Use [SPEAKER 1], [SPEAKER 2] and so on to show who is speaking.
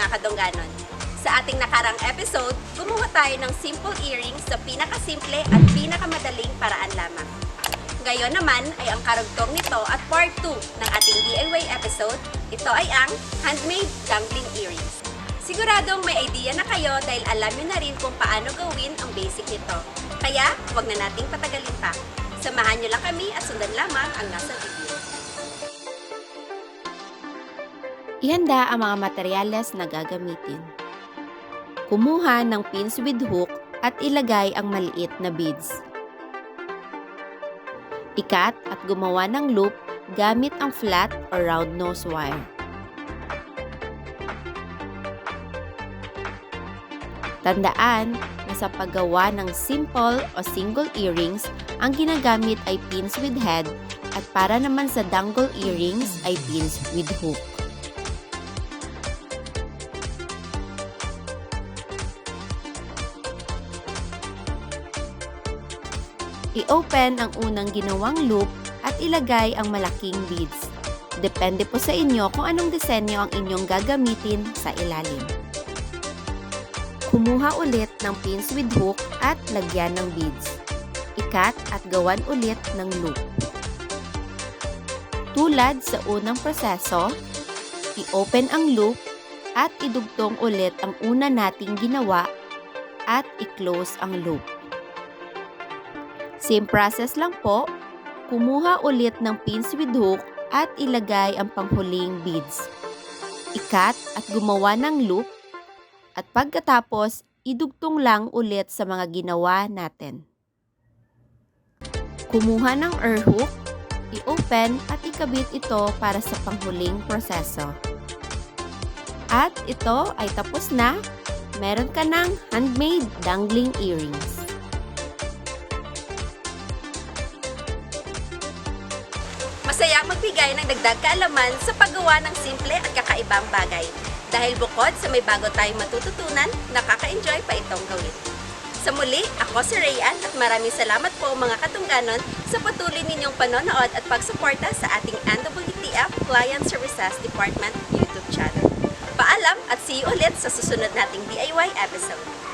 [SPEAKER 1] mga kadungganon. Sa ating nakarang episode, gumawa tayo ng simple earrings sa pinakasimple at pinakamadaling paraan lamang. Ngayon naman ay ang karugtong nito at part 2 ng ating DIY episode. Ito ay ang handmade dangling earrings. Siguradong may idea na kayo dahil alam nyo na rin kung paano gawin ang basic nito. Kaya, huwag na nating patagalin pa. Samahan nyo lang kami at sundan lamang ang nasa video.
[SPEAKER 2] Ihanda ang mga materyales na gagamitin. Kumuha ng pins with hook at ilagay ang maliit na beads. Ikat at gumawa ng loop gamit ang flat or round nose wire. Tandaan na sa paggawa ng simple o single earrings, ang ginagamit ay pins with head at para naman sa dangle earrings ay pins with hook. I-open ang unang ginawang loop at ilagay ang malaking beads. Depende po sa inyo kung anong disenyo ang inyong gagamitin sa ilalim. Kumuha ulit ng pins with hook at lagyan ng beads. Ikat at gawan ulit ng loop. Tulad sa unang proseso, i-open ang loop at idugtong ulit ang una nating ginawa at i-close ang loop. Same process lang po, kumuha ulit ng pins with hook at ilagay ang panghuling beads. Ikat at gumawa ng loop at pagkatapos, idugtong lang ulit sa mga ginawa natin. Kumuha ng ear hook, i-open at ikabit ito para sa panghuling proseso. At ito ay tapos na, meron ka ng handmade dangling earrings.
[SPEAKER 1] Masayang magbigay ng dagdag kaalaman sa paggawa ng simple at kakaibang bagay. Dahil bukod sa may bago tayong matututunan, nakaka-enjoy pa itong gawin. Sa muli, ako si Rayan at maraming salamat po mga katungganon sa patuloy ninyong panonood at pagsuporta sa ating NWTF Client Services Department YouTube channel. Paalam at see you ulit sa susunod nating DIY episode.